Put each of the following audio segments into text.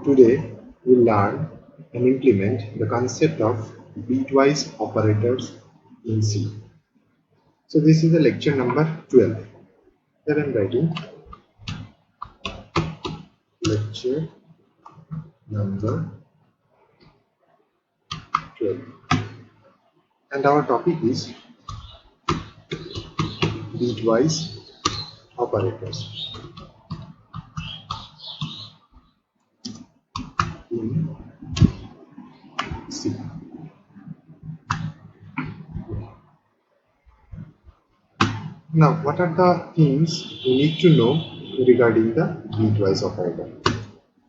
Today, we'll learn and implement the concept of bitwise operators in C. So this is the lecture number 12. Here I am writing lecture number 12. And our topic is bitwise operators in C. Now, what are the things we need to know regarding the bitwise operator?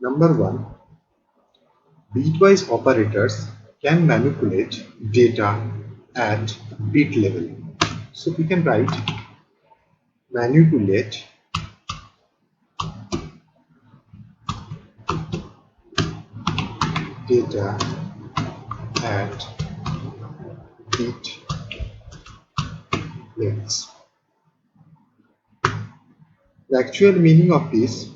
Number one, bitwise operators can manipulate data at bit level. So we can write manipulate data at bit levels. The actual meaning of this,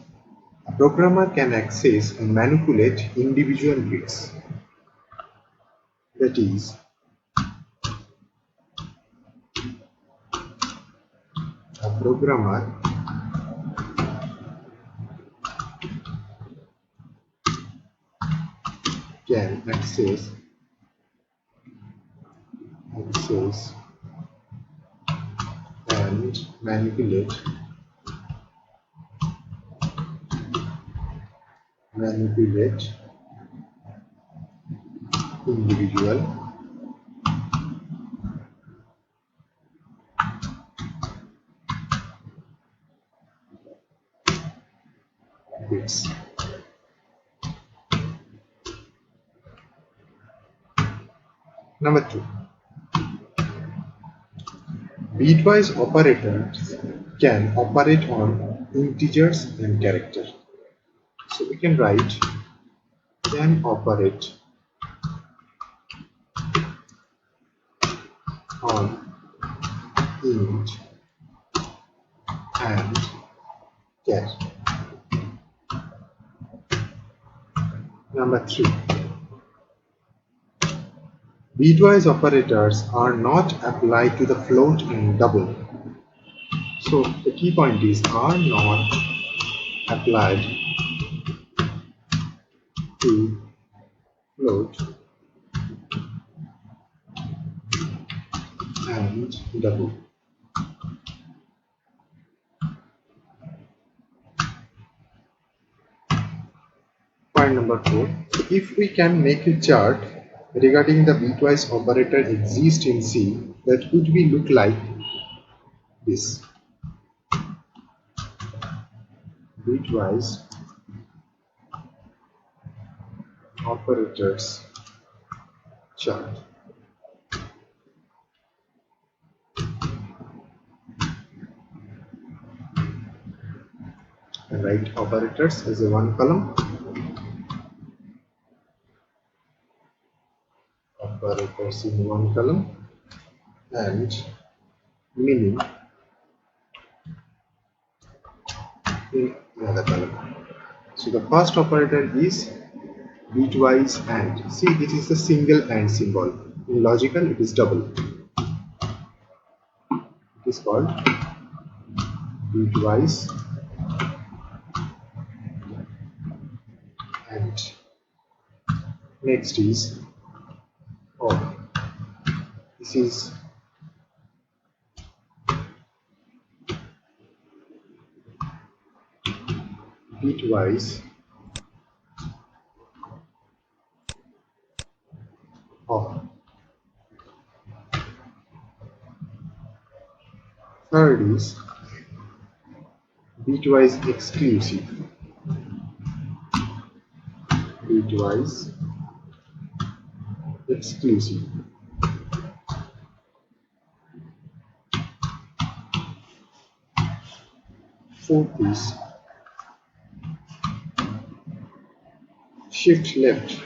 a programmer can access and manipulate individual bits. That is, a programmer can access and manipulate individual bits. Number two, bitwise operators can operate on integers and characters. So we can write can operate on int and char. Number three, bitwise operators are not applied to the float and double. So the key point is are not applied to float and double. Point number four, so if we can make a chart regarding the bitwise operator exist in C, that would be look like this. Bitwise operators chart. And write operators as a one column. Operators in one column and meaning in another column. So the first operator is bitwise AND. See, this is the single AND symbol. In logical, it is double. It is called bitwise AND. Next is OR. This is bitwise OR. Third is bitwise exclusive. Bitwise exclusive. Fourth is shift left.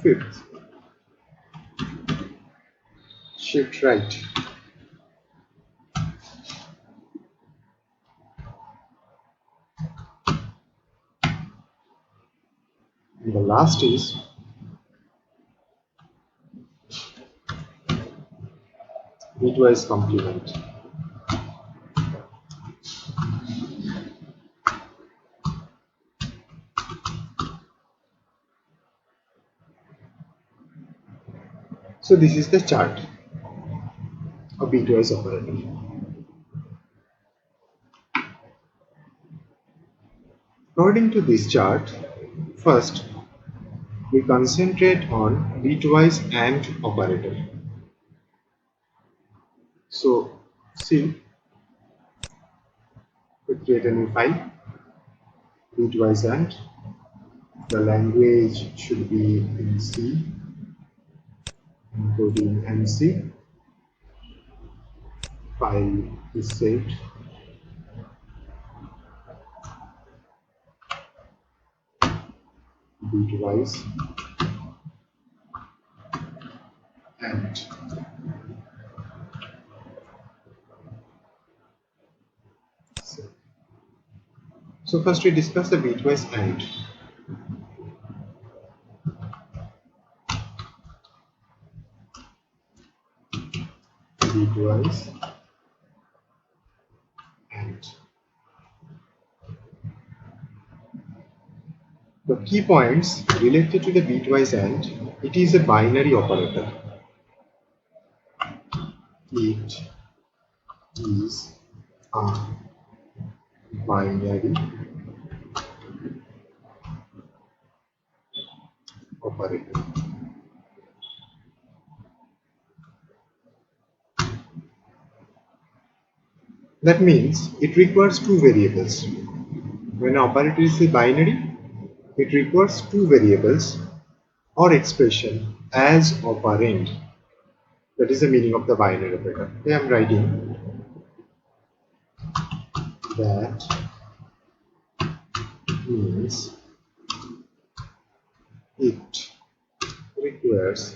Fifth, shift right. And the last is bitwise complement. So this is the chart of bitwise operator. According to this chart, first we concentrate on bitwise AND operator. So see, we create a new file, bitwise AND. The language should be in C, encoding MC. File is saved. Bitwise AND. So first we discuss the bitwise AND. Bitwise AND. The key points related to the bitwise AND, it is a binary operator. It is a binary operator. That means it requires two variables. When an operator is a binary, it requires two variables or expression as operand. That is the meaning of the binary operator. Here I am writing that means it requires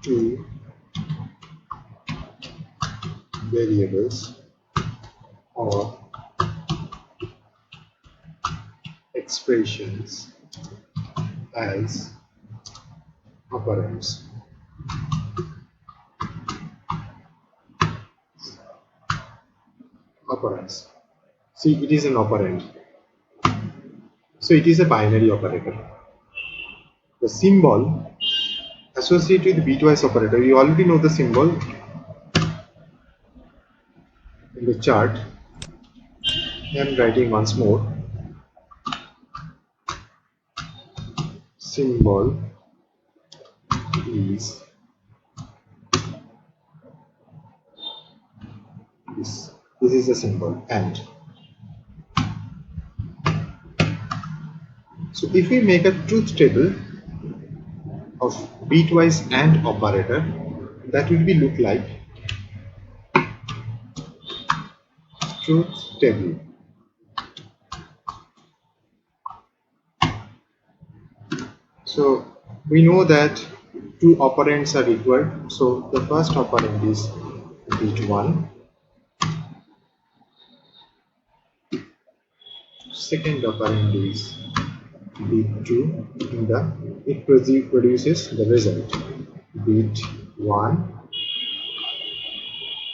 two variables or expressions as operands. Operands. See, it is an operand. So it is a binary operator. The symbol associated with bitwise operator, you already know the symbol in the chart. I am writing once more. Symbol is this. This is the symbol AND. So if we make a truth table of bitwise AND operator, that will be look like truth table. So we know that two operands are required. So the first operand is bit 1, second operand is bit 2, and it produces the result bit 1,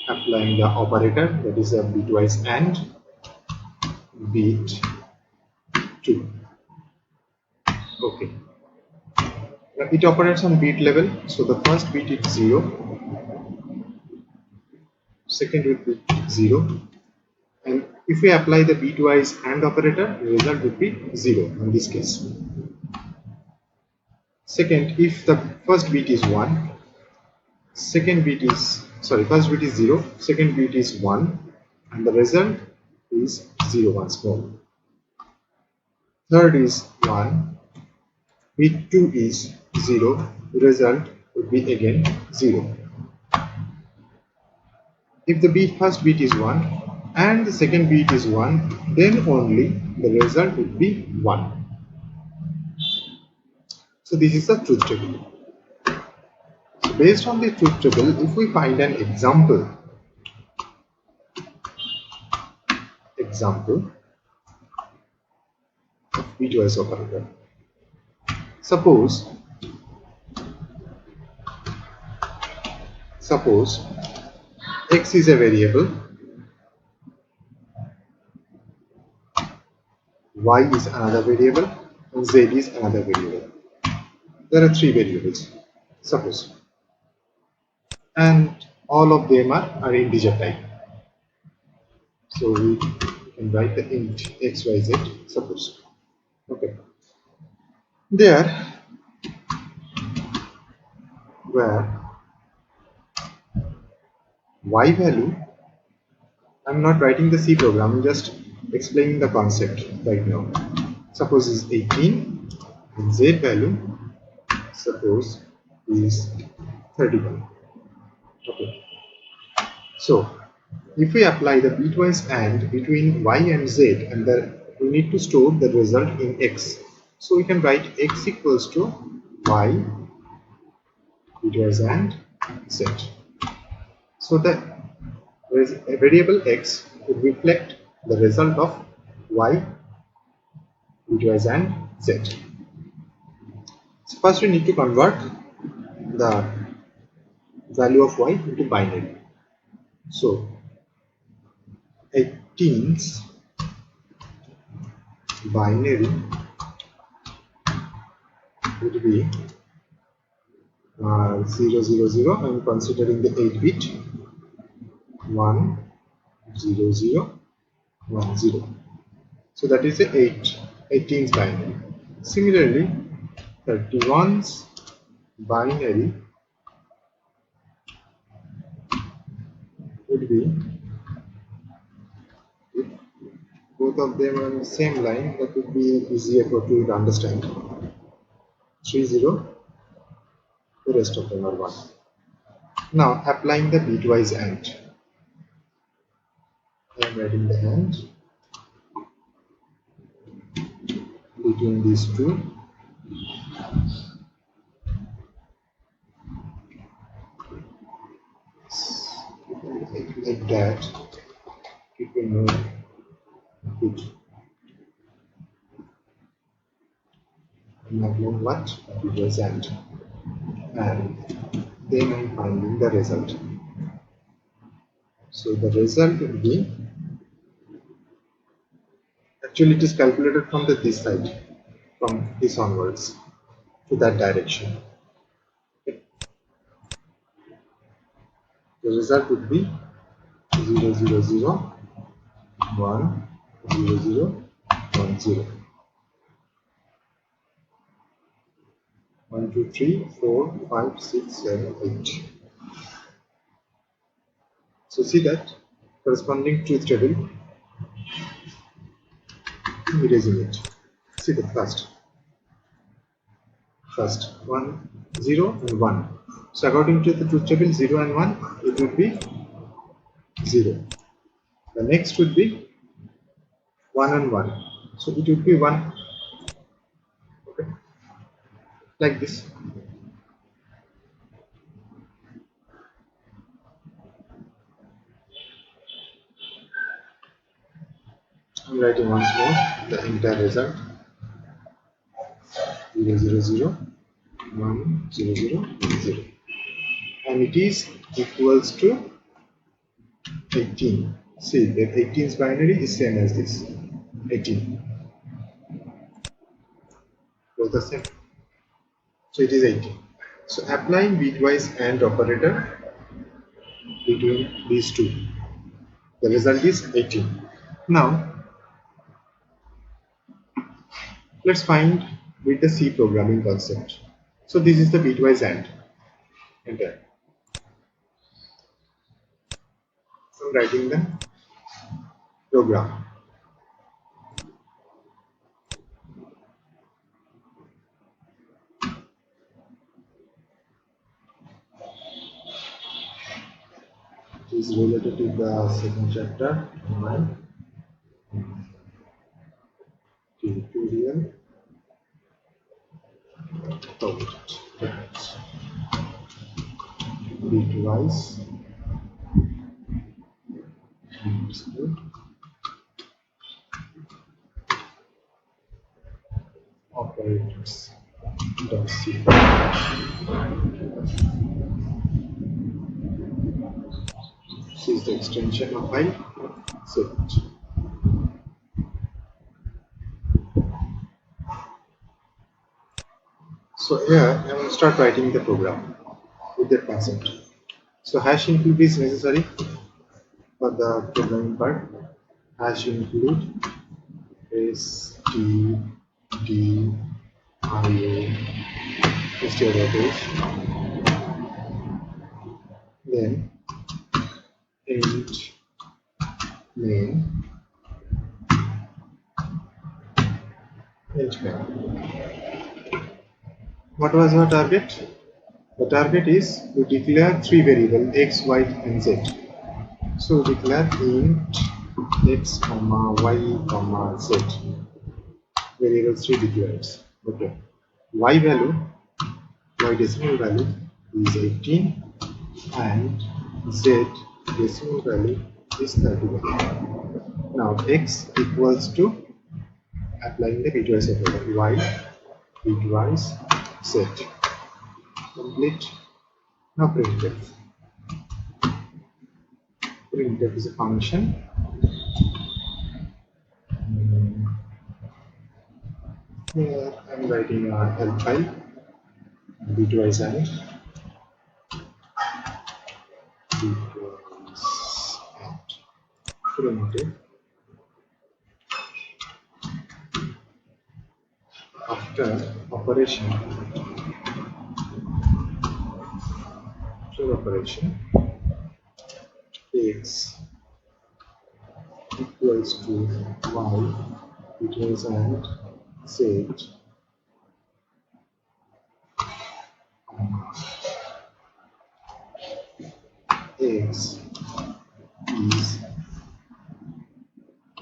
applying the operator, that is a bitwise AND, bit 2. Okay. Now it operates on bit level, so the first bit is 0, second would be 0, and if we apply the bitwise AND operator, the result would be 0 in this case. Second, if the first bit is 1, first bit is 0, second bit is 1, and the result is 0 once more. Third is 1, bit 2 is 0, result would be again 0. If the first bit is 1 and the second bit is 1, then only the result would be 1. So this is the truth table. So based on the truth table, if we find an example of bitwise operator, suppose x is a variable, y is another variable, and z is another variable. There are three variables, suppose, and all of them are integer type. So we can write the int xyz, suppose. Okay. There, where y value, I'm not writing the C program, I'm just explaining the concept right now. Suppose is 18 and z value suppose is 31. Okay. So if we apply the bitwise AND between y and z, and we need to store the result in x. So we can write x equals to y bitwise AND z. So the variable x would reflect the result of y bitwise AND z. So first we need to convert the value of y into binary. So 18's binary would be 000. I am considering the 8-bit 10010. So that is the 18's binary. Similarly, 31's binary would be, if both of them are on the same line, that would be easier for you to understand. 30, the rest of them are 1. Now applying the bitwise AND. I am writing the AND between these two. Like that, you can know it. I'm applying what? Bitwise AND. And then I'm finding the result. So the result will be, actually it is calculated from this side, from this onwards to that direction. Okay. The result would be 0 0 0 1 0 0 1 0 1 2 3 4 5 6 7 8. So see that corresponding truth table, erasing it. See the first 1 0 and 1. So according to the truth table, 0 and 1, it would be 0. The next would be 1 and 1. So it would be 1. Okay. Like this. I'm writing once more the entire result. 0 0 0 1 0 0 0. And it is equals to 18. See that 18's binary is same as this. 18. Both the same. So it is 18. So applying bitwise AND operator between these two, the result is 18. Now let's find with the C programming concept. So this is the bitwise AND. Enter. So I'm writing the program. It is related to the second chapter in my tutorial. Bitwise operators. .c. This is the extension of file. Save it. So here I will start writing the program with that concept. So hash include is necessary for the programming part. Hash include stdio stdio then int main int main. What was our target? The target is to declare three variables x, y, and z. So declare int x, y, z. Variables 3 declares. Okay. Y value, y decimal value is 18 and z decimal value is 31. Now x equals to applying the bitwise operator y bitwise z. Complete. Now printf. Printf is a function. Here I am writing a help file bitwise and printf after operation x equals to y bitwise and z x is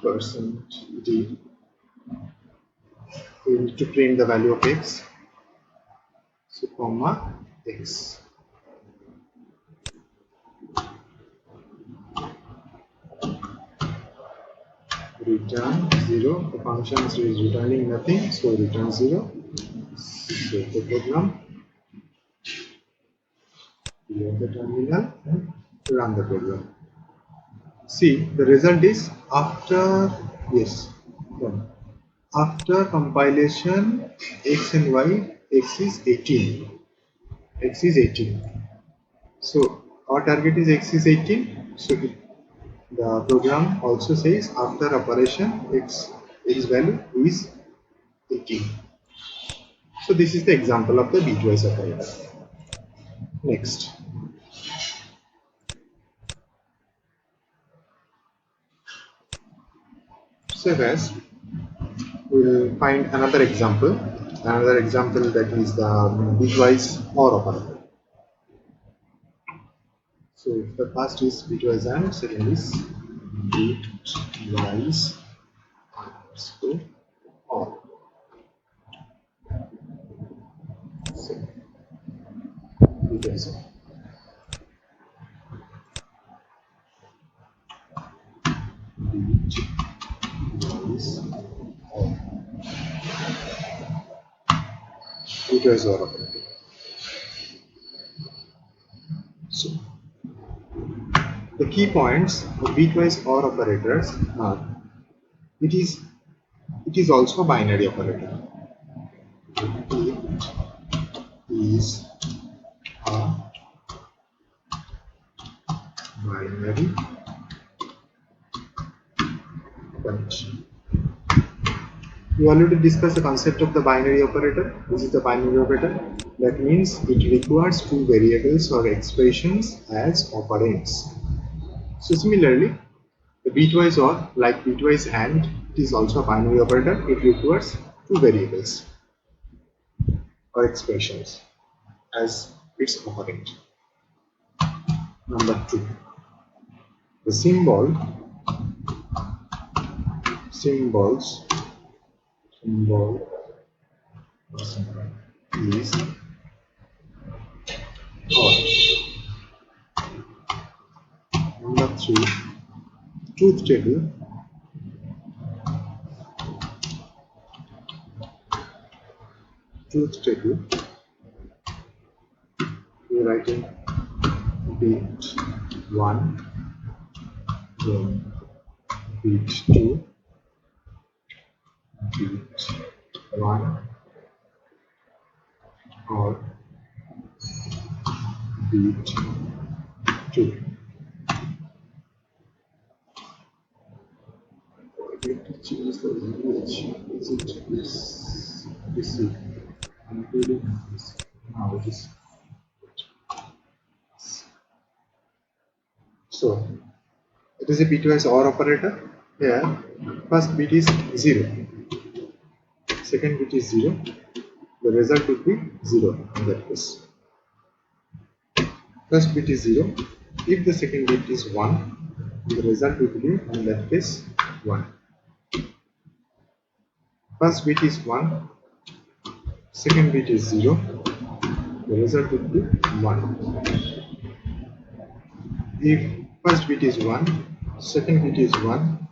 %d. We need to print the value of x. So comma x. Return 0. The function is returning nothing, so return 0. Save the program. Clear the terminal and run the program. See, the result is after after compilation x and y, x is 18. X is 18. So our target is x is 18. So the program also says after operation x value is 18. So this is the example of the bitwise operator. Next. So guys, we will find another example that is the bitwise OR operator. So the first is bitwise and second is bitwise underscore OR. So bitwise OR. Bitwise OR operator. So the key points of bitwise OR operators are it is also a binary operator. It is a binary operation. We already discussed the concept of the binary operator. This is the binary operator. That means it requires two variables or expressions as operands. So similarly, the bitwise OR, like bitwise AND, it is also a binary operator. It requires two variables or expressions as its operand. Number 2, the symbols is OR. truth table, we're writing bit 1, then bit 2, bit 1, or bit 2. I need to change the image. Is it this is including this? Now it is. So it is a bitwise OR operator. Here, first bit is 0, second bit is 0. The result would be 0 in that case. First bit is 0. If the second bit is 1, the result would be in that case 1. First bit is 1, second bit is 0, the result would be 1. If first bit is 1, second bit is 1,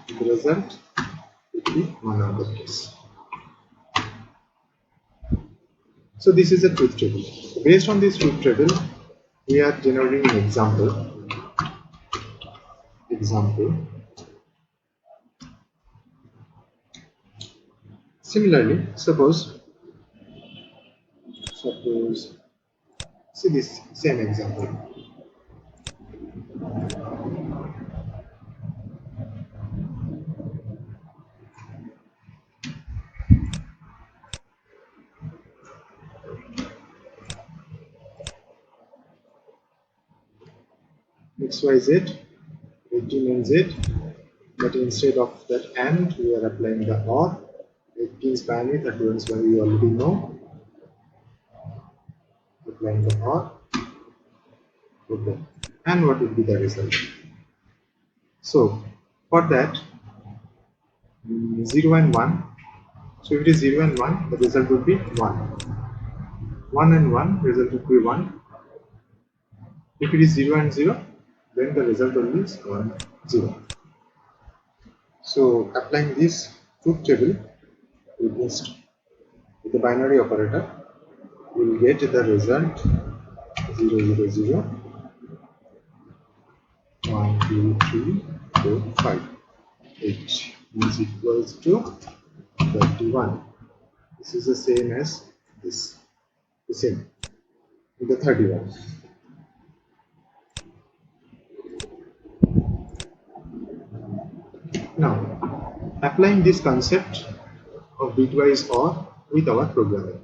the result would be 1 on the case. So this is a truth table. Based on this truth table, we are generating an example. Similarly, suppose see this same example. XYZ, 18 and Z, but instead of that AND, we are applying the OR. 18's binary, 31's binary, we already know. Applying the OR. Okay. And what would be the result? So, for that, 0 and 1. So, if it is 0 and 1, the result would be 1. 1 and 1, result would be 1. If it is 0 and 0, then the result only is 1, 0. So, applying this truth table with the binary operator, we will get the result 0, 0, 0, 1, 2, 3, 4, 5. 8 is equals to 31. This is the same as this, the same with the 31. Now, applying this concept of bitwise OR with our programming.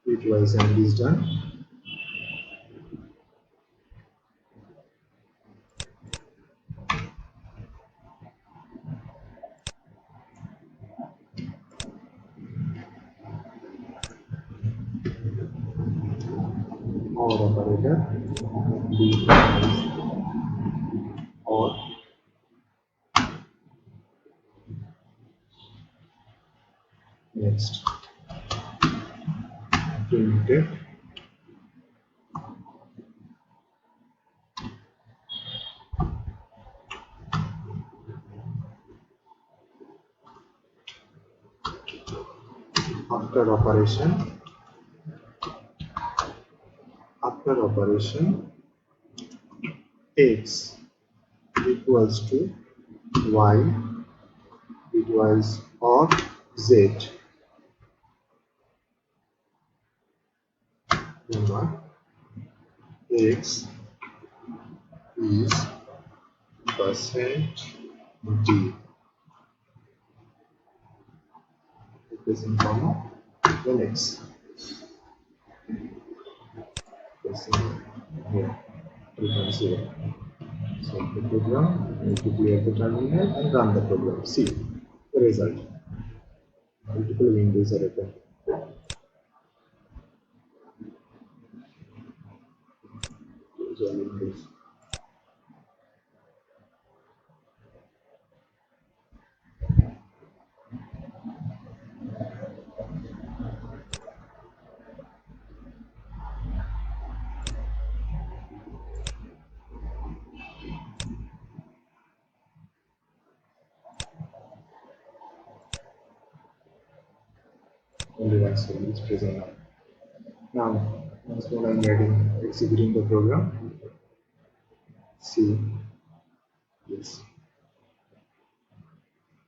Bitwise AND is done. OR operator, bitwise OR. Next, printf after operation x equals to y bitwise OR z. Remember, x is percent d, replacing comma, then x, pressing here 3.0. So the program, you need to clear the terminal and run the program. See the result. Multiple windows are open. Those are windows. only one cell is present now. Now, once more I'm executing the program. See, yes.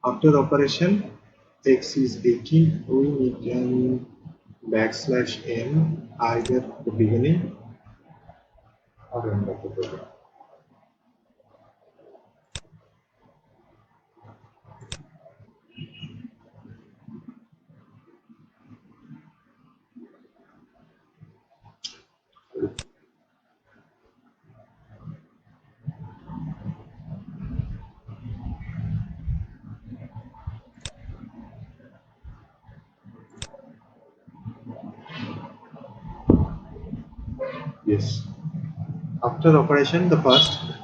After operation, x is 18, we need an \n either the beginning or end of the program. Yes. After operation,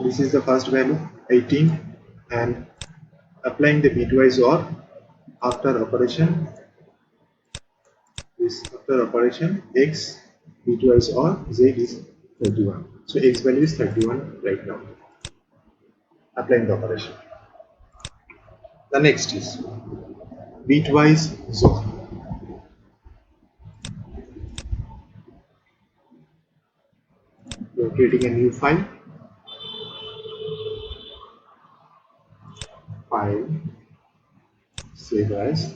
this is the first value 18, and applying the bitwise OR after operation, x bitwise OR z is 31. So x value is 31 right now. Applying the operation. The next is bitwise XOR. We are creating a new file. Save as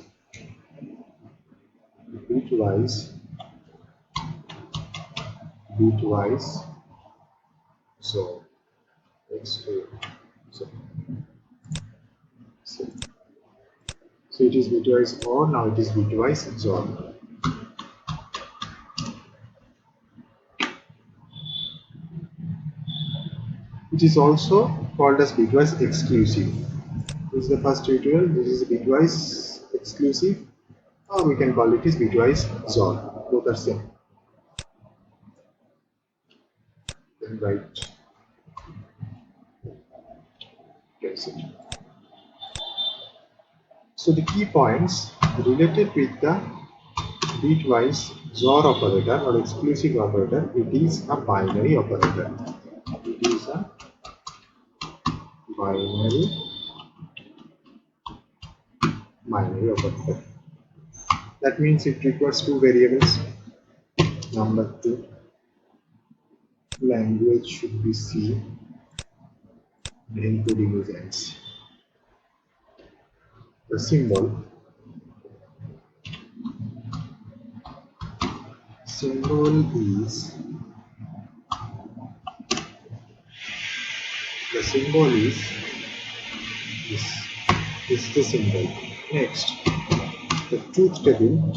bitwise XOR. So it is bitwise OR, now it is bitwise XOR. It is also called as bitwise exclusive. This is the first tutorial. This is bitwise exclusive, or we can call it as bitwise XOR. Both are same. Then write cancel. So the key points related with the bitwise XOR operator or exclusive operator, it is a binary operator. It is a binary operator. That means it requires two variables. Number 2, language should be C, the encoding is X. The symbol is this is the symbol. Next, the truth table.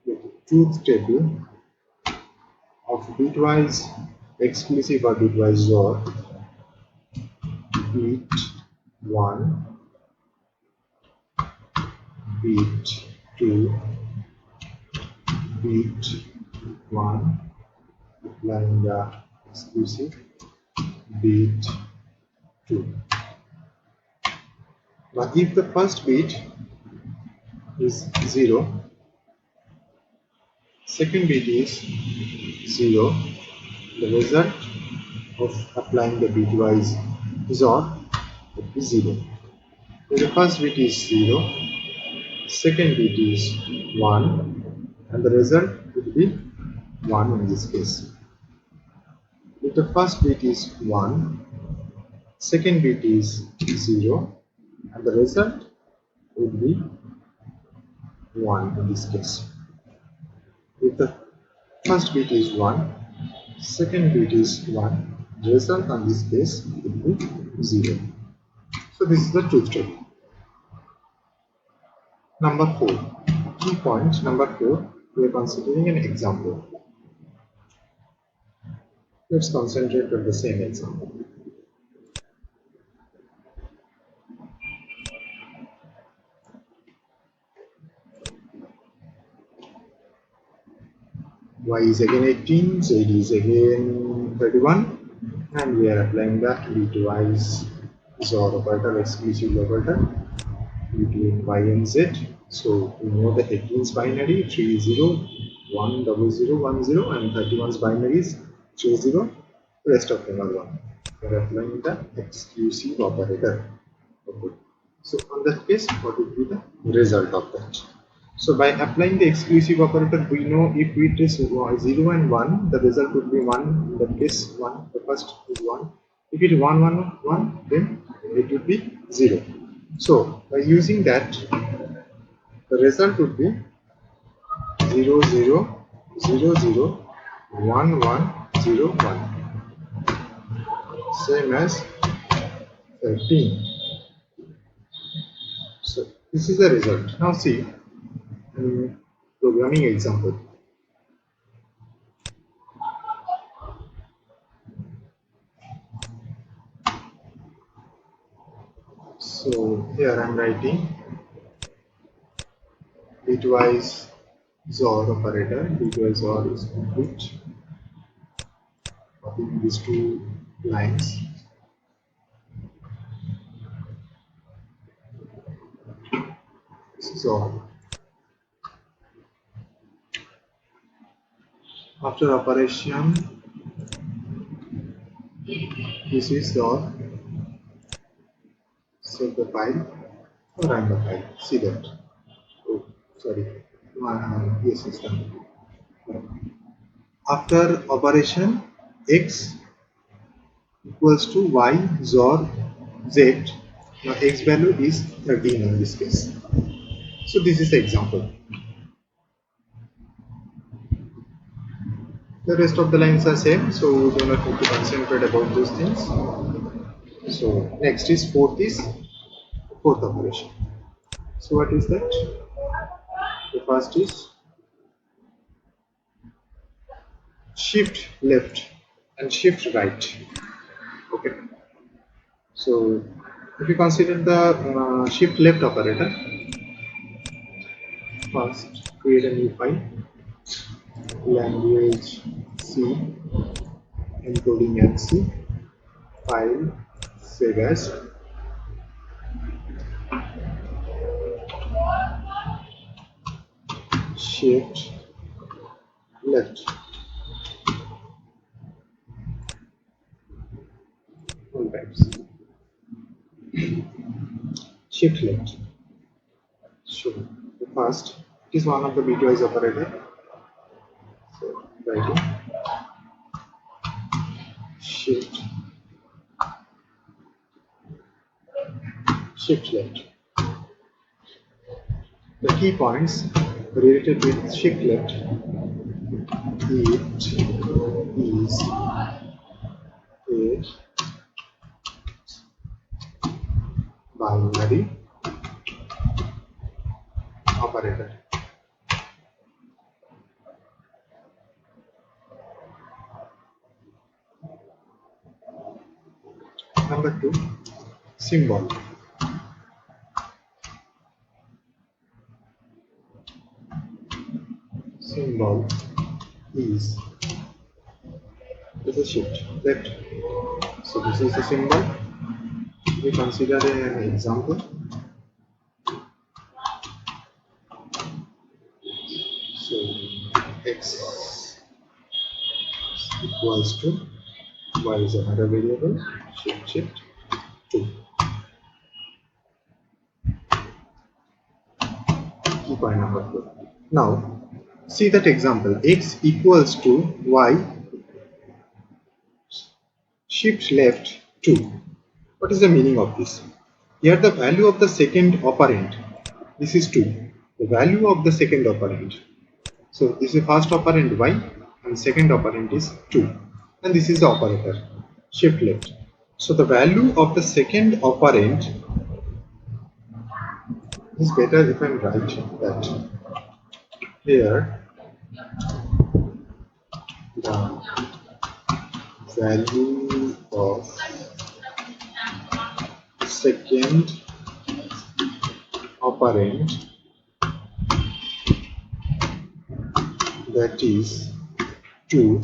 The truth table of bitwise exclusive or bitwise XOR, bit 1, bit 2, bit 1, applying the exclusive, bit 2. Now if the first bit is 0, second bit is 0, the result of applying the bitwise XOR would be 0. So the first bit is 0, second bit is 1, and the result would be 1 in this case. If the first bit is 1, second bit is 0, and the result would be 1 in this case. If the first bit is 1, second bit is 1, the result on this case would be 0. So this is the truth table. Number 4. Key point number 4, we are considering an example. Let's concentrate on the same example. Y is again 18, Z is again 31, and we are applying the bitwise XOR operator, exclusive operator between Y and Z. So we know the 18's binary 30, 1, 00, 10, and 31's binary is 30. Rest of them are 1. We are applying the exclusive operator. Okay. So on that case, what would be the result of that? So by applying the exclusive operator, we know if it is 0 and 1, the result would be 1. In that case, 1. The first is 1. If it is 1, 1, 1, then it would be 0. So by using that, the result would be 0, 0, 0, 0, 1, 1, 0, 1. Same as 13. So this is the result. Now see, programming example. So here I am writing bitwise XOR operator. Bitwise XOR is complete. Copying these two lines. So after operation, this is XOR. Save the file or run the file. See that. Oh, sorry. Yes, it's done. After operation, x equals to y XOR z. Now x value is 13 in this case. So this is the example. The rest of the lines are same, so we do not need to concentrate about those things. So next is fourth operation. So what is that? The first is shift left and shift right. Okay. So if you consider the shift left operator, first create a new file, language C, encoding and C, file, save as. Shift left. All types. Shift left. So the first is one of the bitwise operator. So writing shift left. The key points related with shift left. It is a binary operator. Number 2, symbol. Symbol is a shift left. So this is the symbol. We consider an example. So x equals to y is another variable, shift 2. Key point number 4. Now see that example, x equals to y shift left 2. What is the meaning of this? Here the value of the second operand, this is 2. The value of the second operand. So this is first operand y and second operand is 2. And this is the operator, shift left. So the value of the second operand is better if I write that here the value of second operand, that is 2,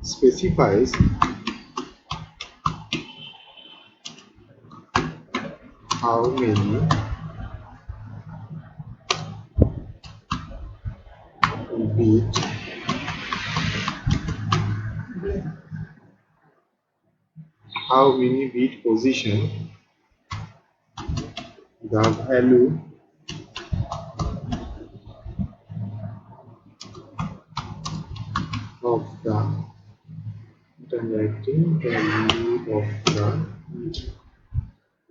specifies how many bit position the value of the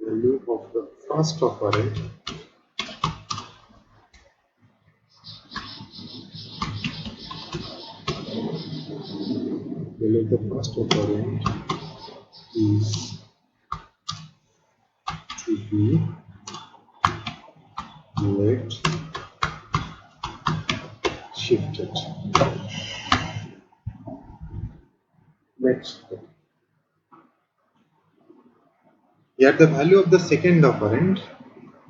value of the first operand is to be left shifted. Next, here the value of the second operand,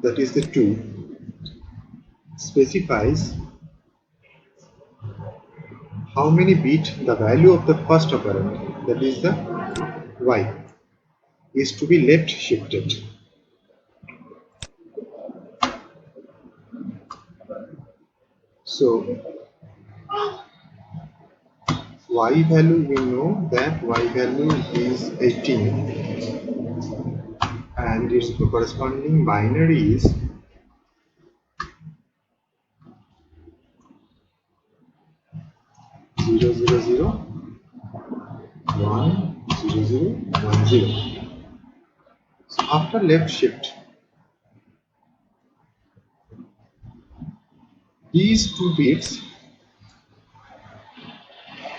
that is the 2, specifies how many bit the value of the first operand, that is the y, is to be left shifted. So y value, we know that y value is 18 and its corresponding binary is 000 1 0 1 0. So after left shift, these 2 bits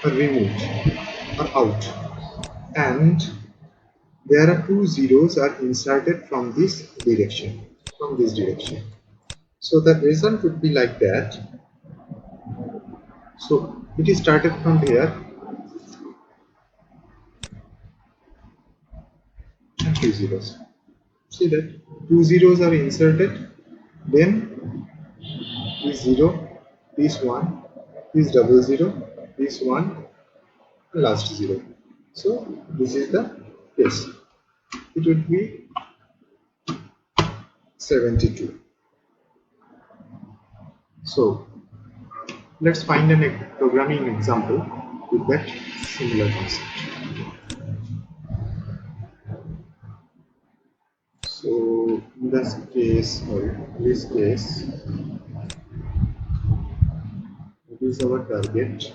are removed or out, and there are 2 zeros are inserted from this direction. So the result would be like that. So it is started from here and 2 zeros. See that 2 zeros are inserted, then this 0, this 1, this 00, this 1, last 0. So this is the case. It would be 72. So let's find a programming example with that similar concept. So in this case, what is our target?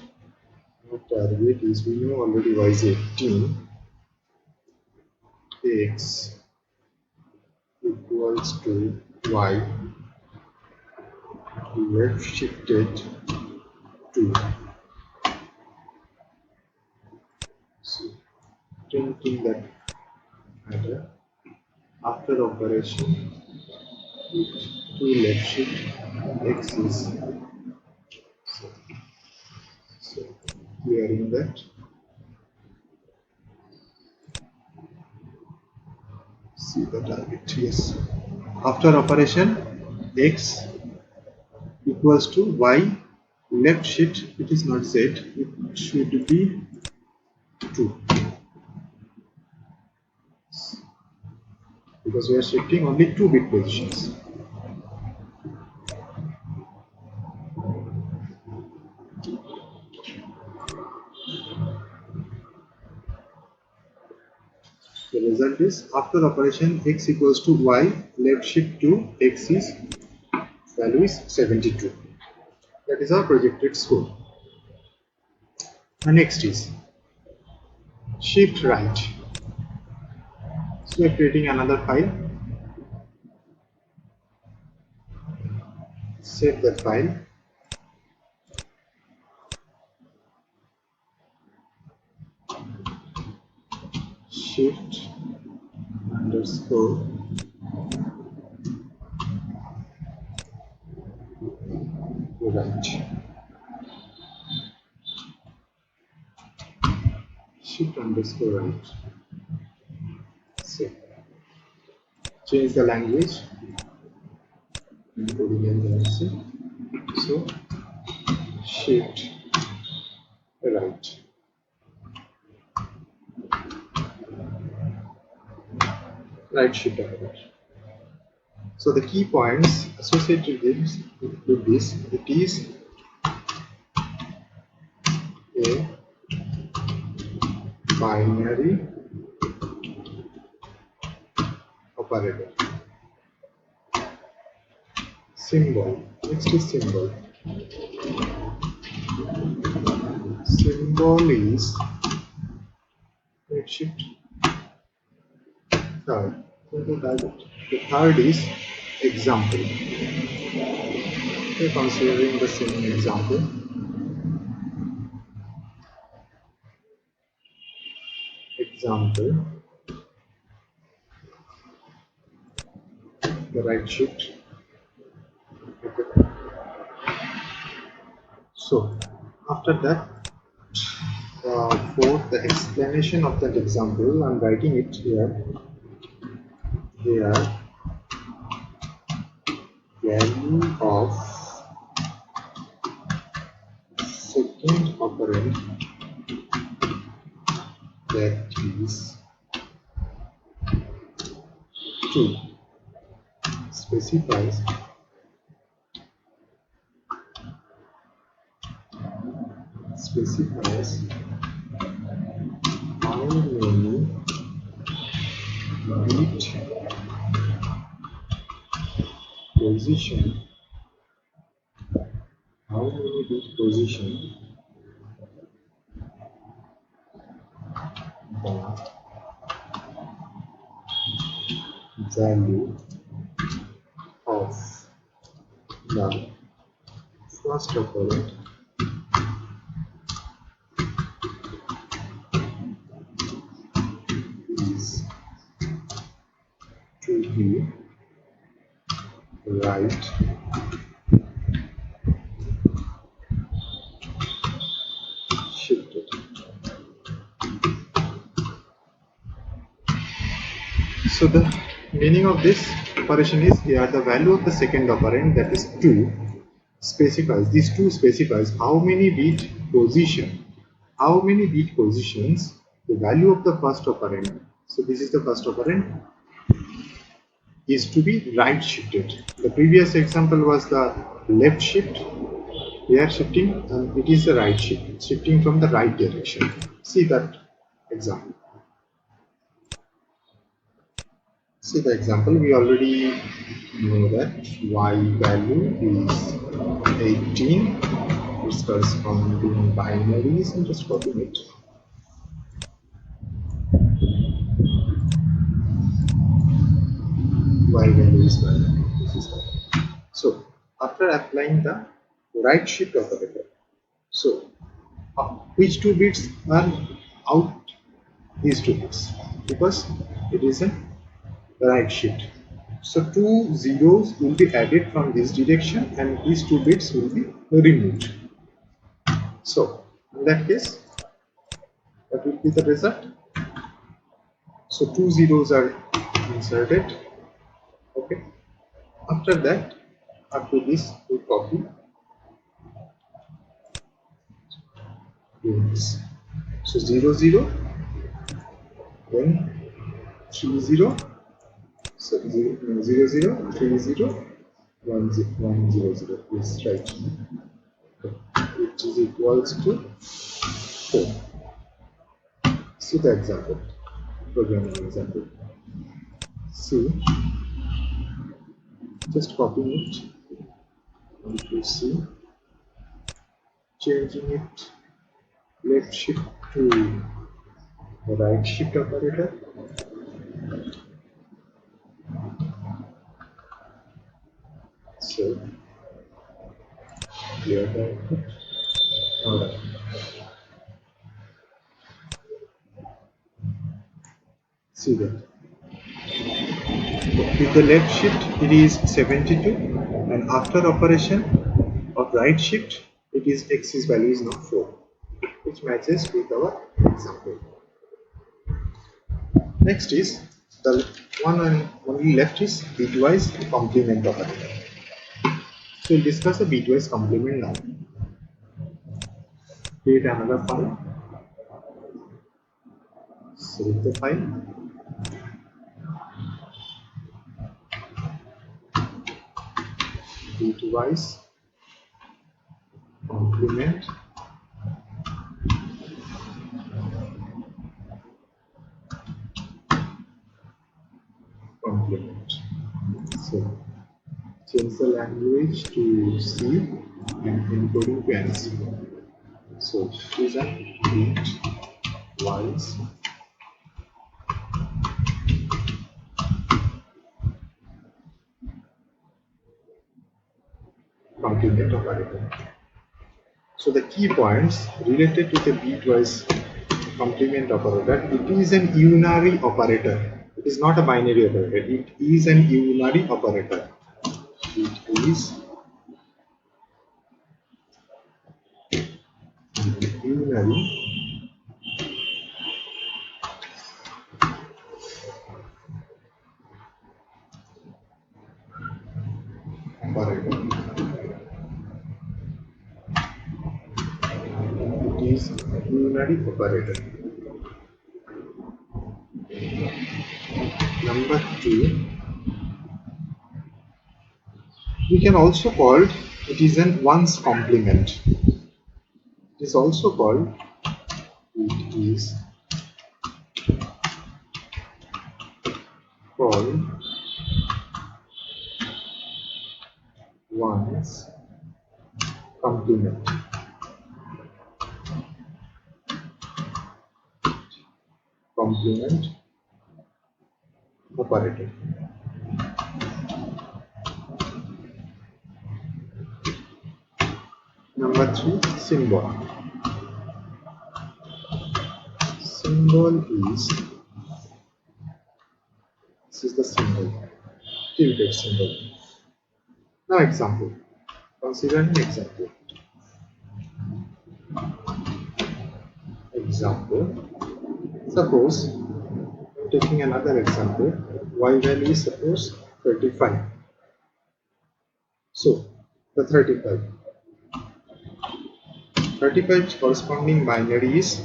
Our target is, we know already y is 18, x equals to y left shifted 2. So printing that matter after operation to left shift x is so clearing that. See the target, yes. After operation x equals to y left shift, it is not set, it should be 2, because we are shifting only 2 bit positions. The result is, after operation x equals to y left shift to x is value is 72. That is our projected score. The next is shift right. So we are creating another file. Save that file. Shift underscore right. Shift underscore right. Save. Change the language. Encoding and JavaScript. So shift right. Right shift operator. So the key points associated with this, it is a binary operator. symbol. Next is symbol. Symbol is let's shift third. The third is example. Okay, considering the same example. Example. The right shift. Okay. So after that, for the explanation of that example, I'm writing it here. Here, value of second operand, that is 2, specifies how many bit position the value of the first operand is to be right shifted. So the meaning of this operation is here the value of the second operand, that is 2, specifies, these 2 specifies how many bit positions the value of the first operand. So this is the first operand is to be right shifted. The previous example was the left shift. We are shifting and it is the right shift, shifting from the right direction. See that example. See the example, we already know that y value is 18. It's corresponding binaries and just copying it. Y value is binary. This is that. So after applying the right shift operator, so which 2 bits are out? These 2 bits, because it is a right shift. So 2 zeros will be added from this direction and these 2 bits will be removed. So in that case, what will be the result? So 2 zeros are inserted. Okay. After that, after this, we copy units. So 0 0, then 3 0. So 0 0 0 3 0 1 0 1 0 0 is right, which is equals to 4. See the example, programming example. See, just copying it onto C, changing it left shift to the right shift operator. So clear the output. Alright. See that. With the left shift it is 72, and after operation of right shift it is x's value is now 4, which matches with our example. Next is the one and only left is bitwise complement operator. So we'll discuss a bitwise complement now. Create another file, select the file, bitwise complement So change the language to C and encoding to ANSI. So it is a bitwise complement operator. So the key points related to the bitwise complement operator, it is an unary operator. It is not a binary operator. It is an unary operator. It is unary operator. It is unary operator. Number two, we can also call it is an ones complement. It is also called it is called ones complement. Complement operator. Number three, symbol. Symbol is, this is the symbol, tilted symbol. Now example, consider an example. Suppose, taking another example, y value is suppose 35. So the 35 corresponding binary is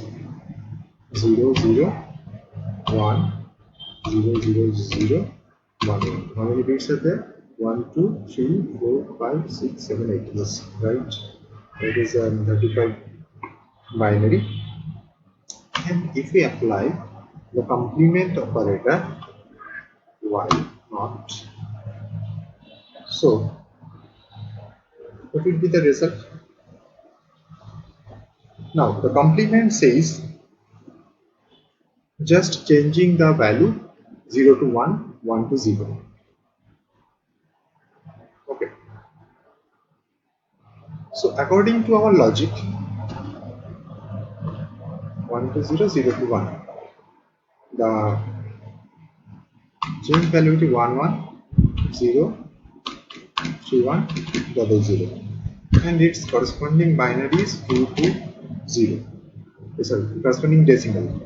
0 0 1 0 0 0 1 1. How many bits are there? 1 2 3 4 5 6 7 8. Yes, right. It is a 35 binary. And if we apply the complement operator, why not? So what will be the result? Now the complement says just changing the value 0 to 1, 1 to 0. Okay. So according to our logic, 1 to 0, 0 to 1. The change value will be 1 1 0 3 1 double 0, and its corresponding binary is 2 to 0. Sorry, corresponding decimal.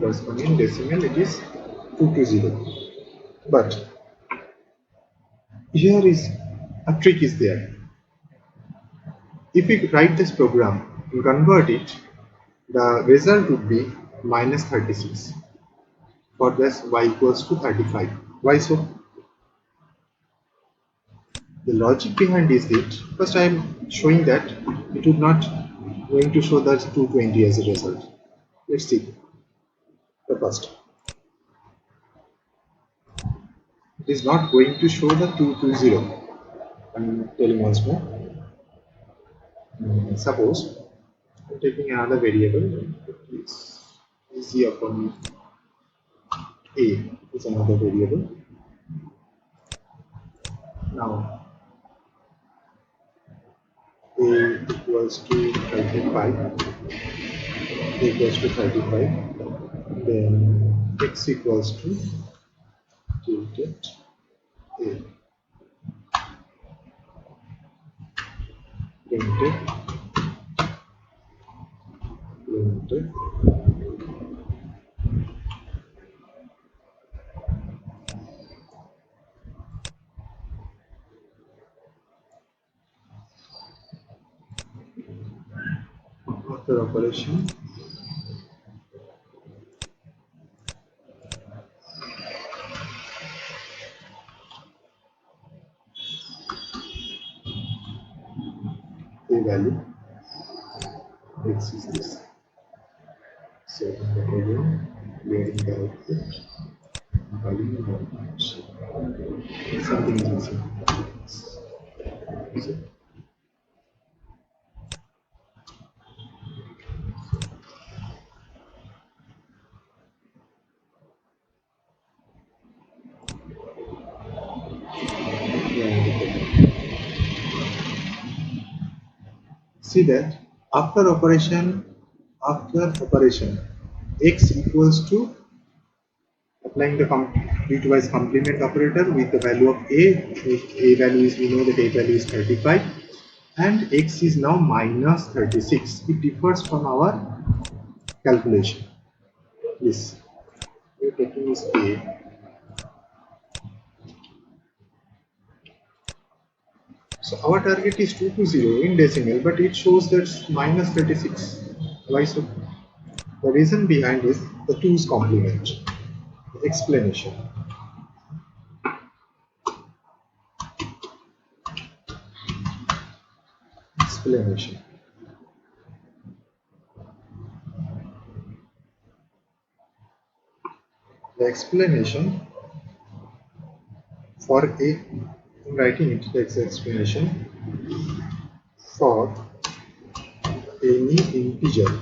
Corresponding decimal, it is 2 to 0. But here is a trick is there. If we write this program and convert it, the result would be minus 36. For this y equals to 35. Why so? The logic behind is that first I am showing that it would not going to show that 220 as a result. Let's see the first. It is not going to show the 220. I am telling once more. Suppose I am taking another variable. It's easy upon a is another variable. Now a equals to 35. A equals to 35. Then x equals to tilted a. Printed after operation a value x is this. Setting the volume, clearing the output, compiling the output. Something is missing. So, yeah, see that after operation x equals to applying the bitwise complement operator with the value of a. A value is, we know that a value is 35 and x is now minus 36. It differs from our calculation. Yes, we're taking is a. So our target is 220 in decimal, but it shows that minus 36. Why so? The reason behind is the 2's complement. Explanation. Explanation. The explanation for a, in writing it, takes explanation for any integer.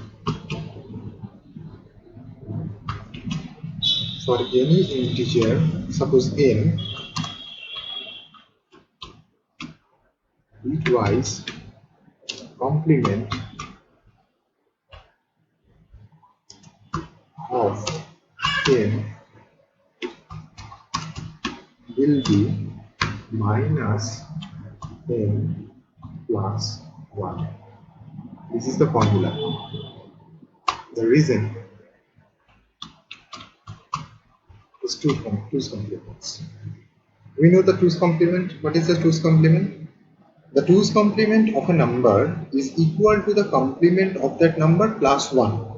For any integer, suppose n, bitwise complement of n will be minus n plus 1. This is the formula. The reason is 2's complements. We know the 2's complement. What is the 2's complement? The 2's complement of a number is equal to the complement of that number plus 1.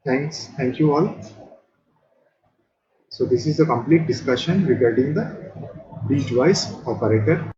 Thank you all. So this is the complete discussion regarding the bitwise operator.